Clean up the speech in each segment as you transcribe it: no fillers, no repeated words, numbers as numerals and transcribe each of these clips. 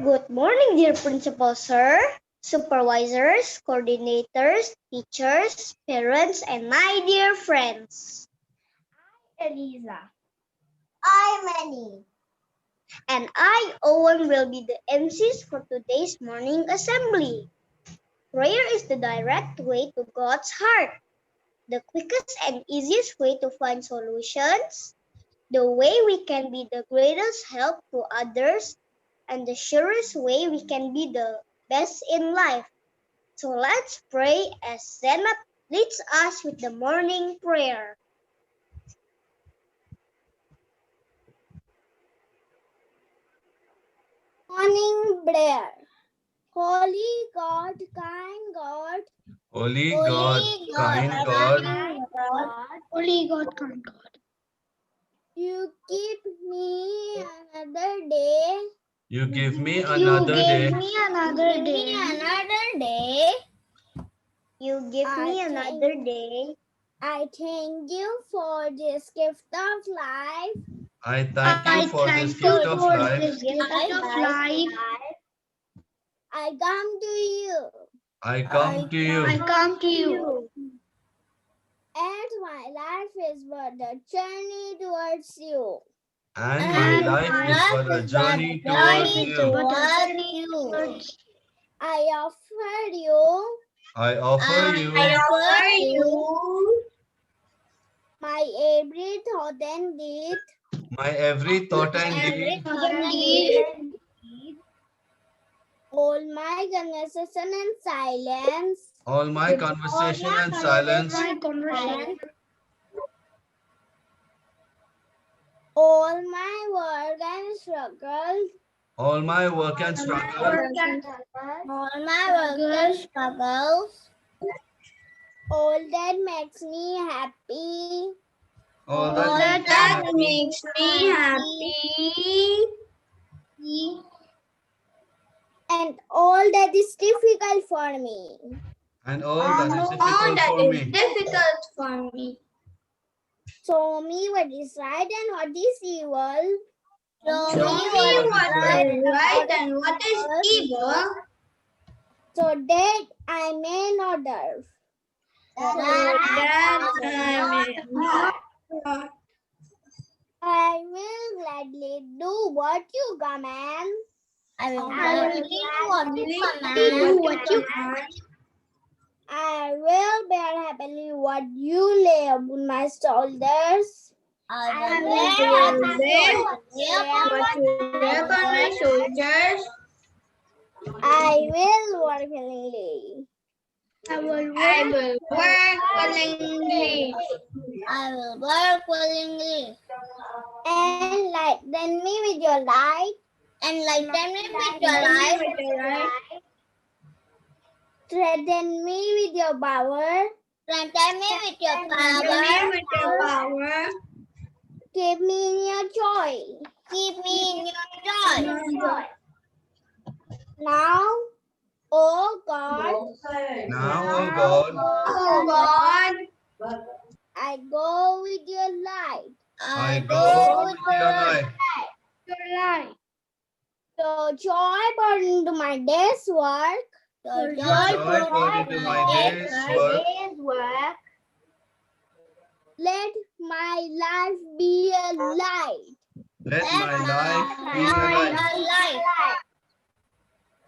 Good morning, dear Principal Sir, supervisors, coordinators, teachers, parents, and my dear friends. Eliza. I'm Annie. And I, Owen, will be the MCs for today's morning assembly. Prayer is the direct way to God's heart, the quickest and easiest way to find solutions, the way we can be the greatest help to others, and the surest way we can be the best in life. So let's pray as Zainab leads us with the morning prayer. Morning prayer. Holy God, kind God. Holy God, kind God, Holy God, kind God. You give me another day. you give me You another day. give me another day. You give me another day. I thank you for this gift of life. I thank you for this gift of life. I come to you. I come to you. Come to you. And my life is but a journey towards you. And my life is but a journey towards you. I offer you. I offer you My every thought and deed. my every thought and deed, All my conversation and silence. all my conversation and silence, All my work and struggle. all my work and struggle, All my work and struggles. All that makes me happy. all that makes me happy, And all that is difficult for me. and all that is difficult for me. Show me what is right and what is evil. Show me what is right and what is evil, So that I may not serve. I will gladly do what you command. I will bear happily what you lay upon my shoulders. I will bear what you lay upon my shoulders. I will work willingly. I will work willingly. Enlighten me with your light. Strengthen me with your power. Keep me in your joy. Now, oh God, Now, O God, I go with your light. I go with your light. So joy burn into my day's work. Joy pour into my day's work. Let my life be a light. Let my life be a light.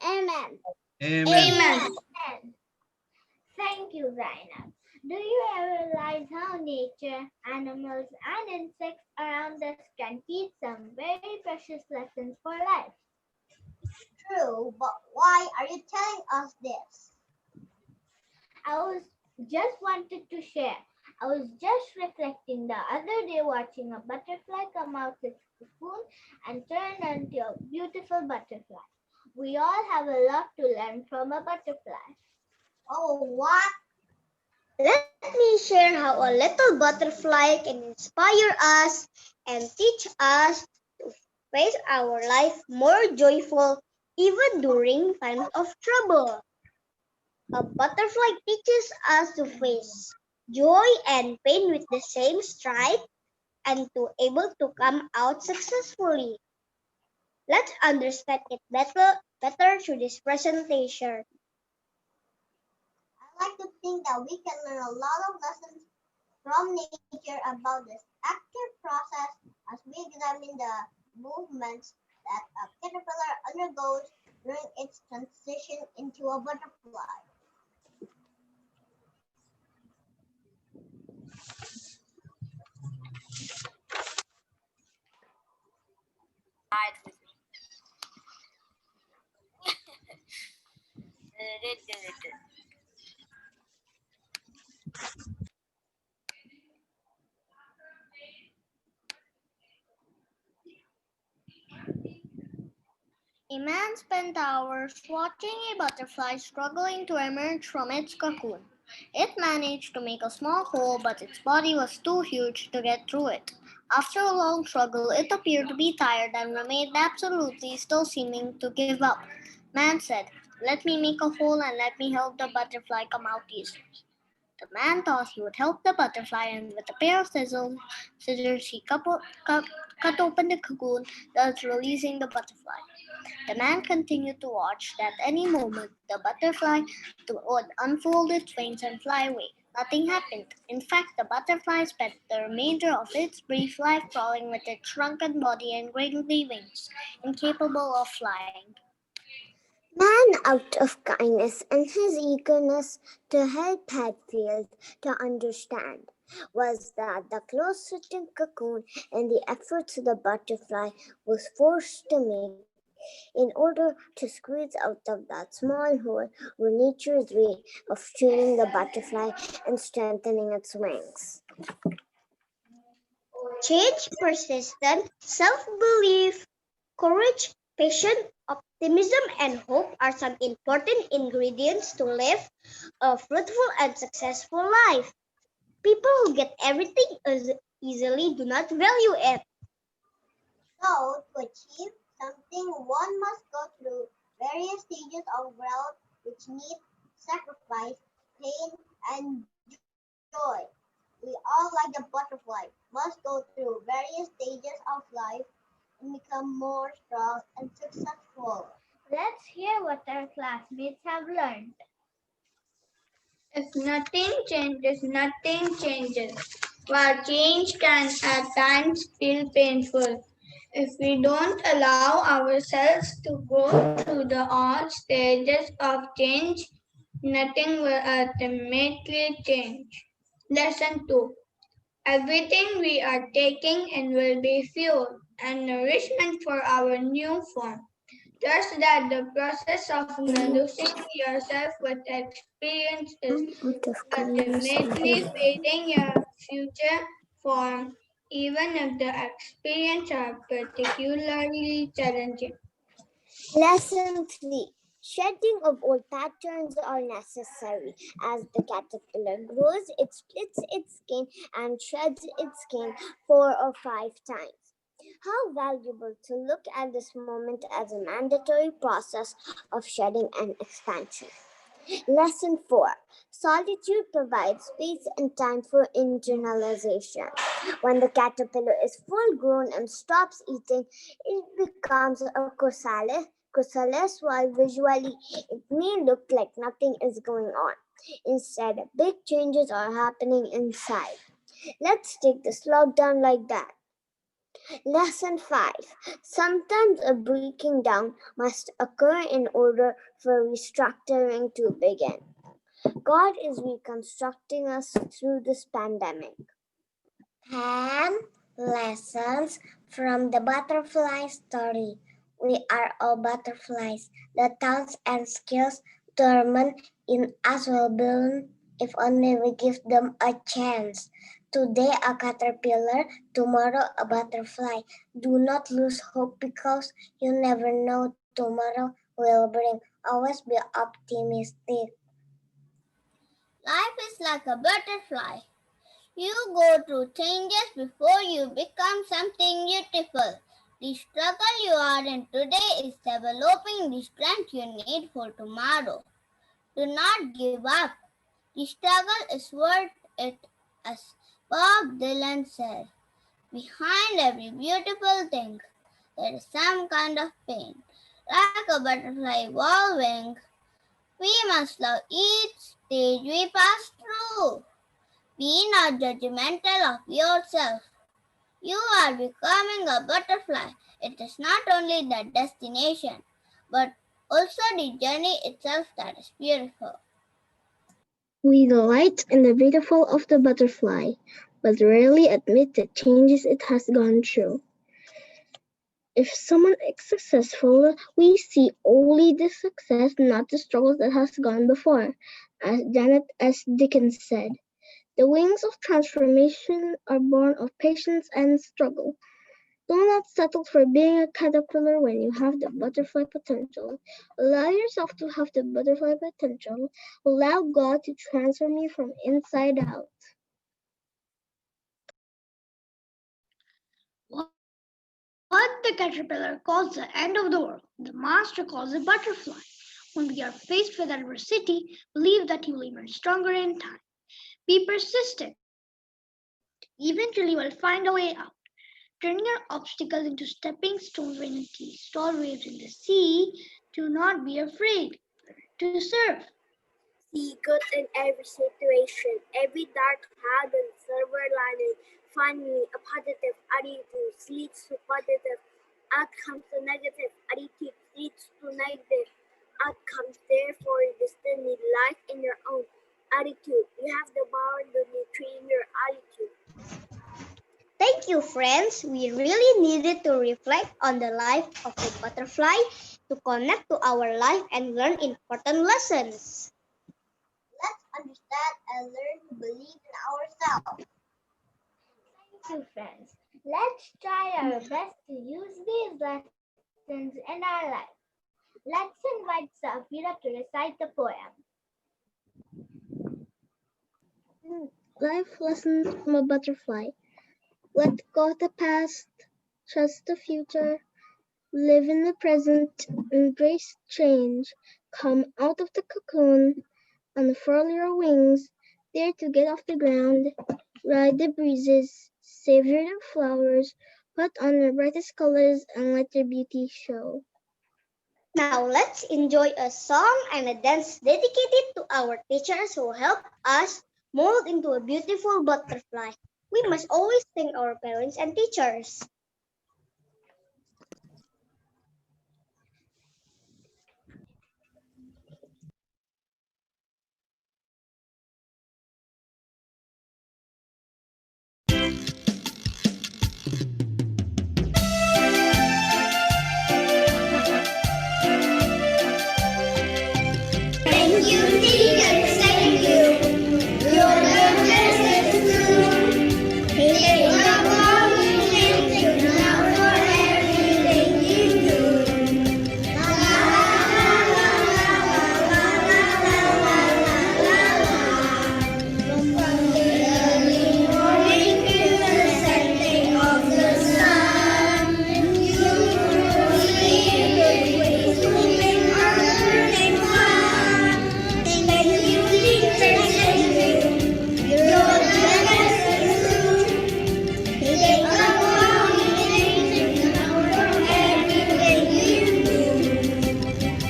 Amen. Amen. Thank you, Zainab. Do you ever realize how nature, animals, and insects around us can teach some very precious lessons for life? True, but why are you telling us this? I was just wanted to share. I was just reflecting the other day watching a butterfly come out its cocoon and turn into a beautiful butterfly. We all have a lot to learn from a butterfly. Oh, what? Let me share how a little butterfly can inspire us and teach us to face our life more joyful even during times of trouble. A butterfly teaches us to face joy and pain with the same stride and to able to come out successfully. Let's understand it better through this presentation. I like to think that we can learn a lot of lessons from nature about this active process as we examine the movements that a caterpillar undergoes during its transition into a butterfly. A man spent hours watching a butterfly struggling to emerge from its cocoon. It managed to make a small hole, but its body was too huge to get through it. After a long struggle, it appeared to be tired and remained absolutely still, seeming to give up. Man said, "Let me make a hole and let me help the butterfly come out easily." The man thought he would help the butterfly, and with a pair of scissors he cut open the cocoon, thus releasing the butterfly. The man continued to watch. At any moment, the butterfly would unfold its wings and fly away. Nothing happened. In fact, the butterfly spent the remainder of its brief life crawling with its shrunken body and wriggly wings, incapable of flying. Man, out of kindness and his eagerness to help, had failed to understand was that the close-fitting cocoon and the efforts the butterfly was forced to make in order to squeeze out of that small hole were nature's way of training the butterfly and strengthening its wings. Change, persistence, self belief, courage, patience, optimism, and hope are some important ingredients to live a fruitful and successful life. People who get everything easily do not value it. So, to achieve something, one must go through various stages of growth which need sacrifice, pain, and joy. We all, like the butterfly, must go through various stages of life and become more strong and successful. Let's hear what our classmates have learned. If nothing changes, nothing changes. While change can at times feel painful, if we don't allow ourselves to go through the all stages of change, nothing will ultimately change. Lesson 2. Everything we are taking in will be fuel and nourishment for our new form. Just that the process of introducing yourself with experience is ultimately creating your future form, even if the experience are particularly challenging. Lesson 3. Shedding of old patterns are necessary. As the caterpillar grows, it splits its skin and shreds its skin 4 or 5 times. How valuable to look at this moment as a mandatory process of shedding and expansion. Lesson 4. Solitude provides space and time for internalization. When the caterpillar is full grown and stops eating, it becomes a chrysalis, while visually it may look like nothing is going on. Instead, big changes are happening inside. Let's take this lockdown like that. Lesson 5. Sometimes a breaking down must occur in order for restructuring to begin. God is reconstructing us through this pandemic. 10 lessons from the butterfly story. We are all butterflies. The talents and skills dormant in us will bloom if only we give them a chance. Today a caterpillar, tomorrow a butterfly. Do not lose hope because you never know tomorrow will bring. Always be optimistic. Life is like a butterfly. You go through changes before you become something beautiful. The struggle you are in today is developing the strength you need for tomorrow. Do not give up. The struggle is worth it, as Bob Dylan said. Behind every beautiful thing, there is some kind of pain. Like a butterfly evolving, we must love each stage we pass through. Be not judgmental of yourself. You are becoming a butterfly. It is not only the destination, but also the journey itself that is beautiful. We delight in the beautiful of the butterfly, but rarely admit the changes it has gone through. If someone is successful, we see only the success, not the struggles that has gone before. As Janet S. Dickens said, the wings of transformation are born of patience and struggle. Do not settle for being a caterpillar when you have the butterfly potential. Allow yourself to have the butterfly potential. Allow God to transform you from inside out. What the caterpillar calls the end of the world, the master calls a butterfly. When we are faced with adversity, believe that you will emerge stronger in time. Be persistent. Eventually, you will find a way out. Turn your obstacles into stepping stones when you see storm waves in the sea. Do not be afraid to serve. See good in every situation, every dark cloud and silver lining. Finally, a positive attitude leads to positive outcomes. A negative attitude leads to negative outcomes. Therefore, you destiny lies in your own attitude. You have the power to retrain your attitude. Thank you, friends. We really needed to reflect on the life of a butterfly to connect to our life and learn important lessons. Let's understand and learn to believe in ourselves. Thank you, friends. Let's try our best to use these lessons in our life. Let's invite Safira to recite the poem. Life lessons from a butterfly. Let go of the past, trust the future, live in the present, embrace change, come out of the cocoon, unfurl your wings, dare to get off the ground, ride the breezes, savor the flowers, put on your brightest colors and let your beauty show. Now let's enjoy a song and a dance dedicated to our teachers who help us mold into a beautiful butterfly. We must always thank our parents and teachers. Thank you, teachers. Thank you. Your goodness is true. Take the moment and think now for everything you do. La la la la la la la la la. From the early morning to the setting of the sun, you lead with swimming or learning fun. Thank you, teachers, thank you. Your goodness is true. Take the moment and think now for everything you do.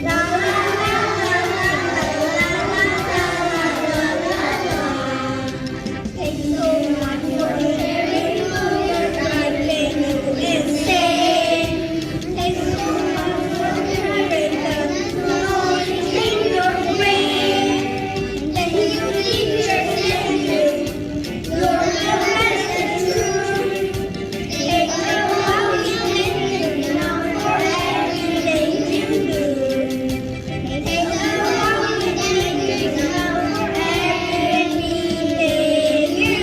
La la la la la la. Thank you so much for sharing all your time. Thank you insane. Thank you so much for sharing the knowledge in your brain. Thank you, teachers. Thank you. Your goodness is true. Take the moment and think now for everything you do. Take the moment and think now for everything you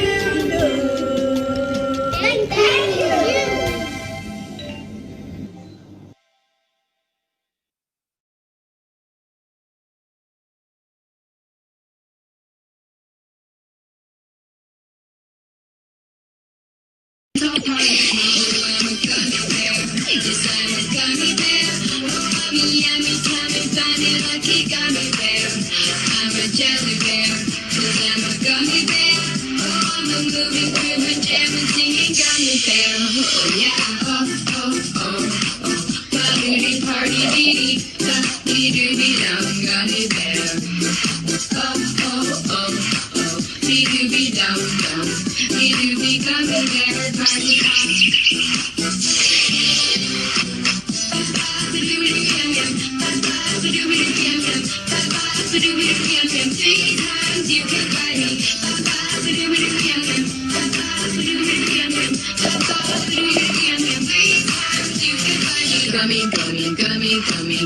do. Thank you.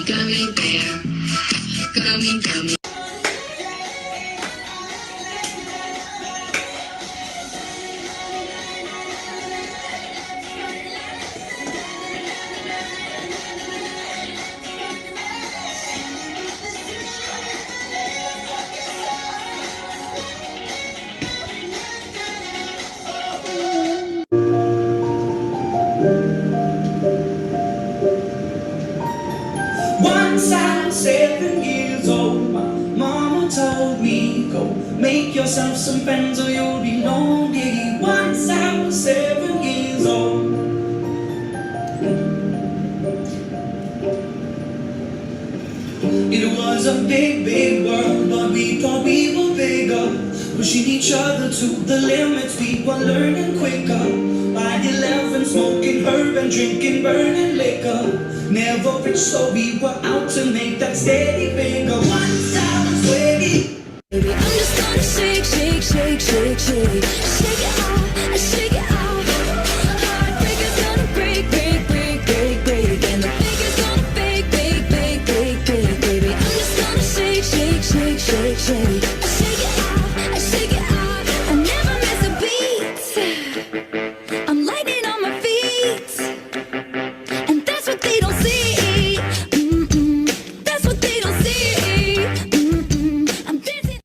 Gummy bear. Gummy. Once I was 7 years old, my mama told me, go make yourself some friends or you'll be lonely. Once I was 7 years old. It was a big, big world, but we thought we were bigger, pushing each other to the limits. We were learning quicker. By 11, smoking herb and drinking burning liquor. Never rich, so we were out to make that steady figure. Once I was ready. Baby, I'm just gonna shake, shake, shake, shake, shake. Shake it off, shake it off. Heartbreaker's gonna break, break, break, break, break. And the baker's gonna bake, bake, bake, bake, bake. Baby, I'm just gonna shake, shake, shake, shake, shake. I shake it off, I shake it off. I never miss a beat. I'm lightning on my feet. And that's what they don't see. That's what they don't see. I'm dancing.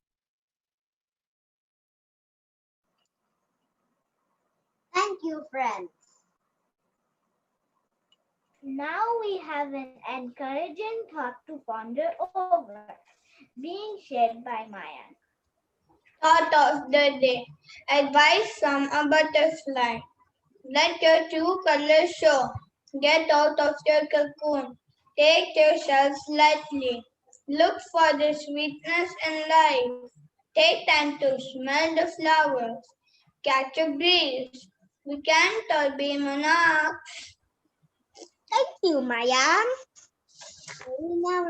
Thank you, friends. Now we have an encouraging thought to ponder over, being shared by Mayan. Thought of the day. Advice from a butterfly. Let your true colors show. Get out of your cocoon. Take yourself lightly. Look for the sweetness in life. Take time to smell the flowers. Catch a breeze. We can't all be monarchs. Thank you, Mayan. We now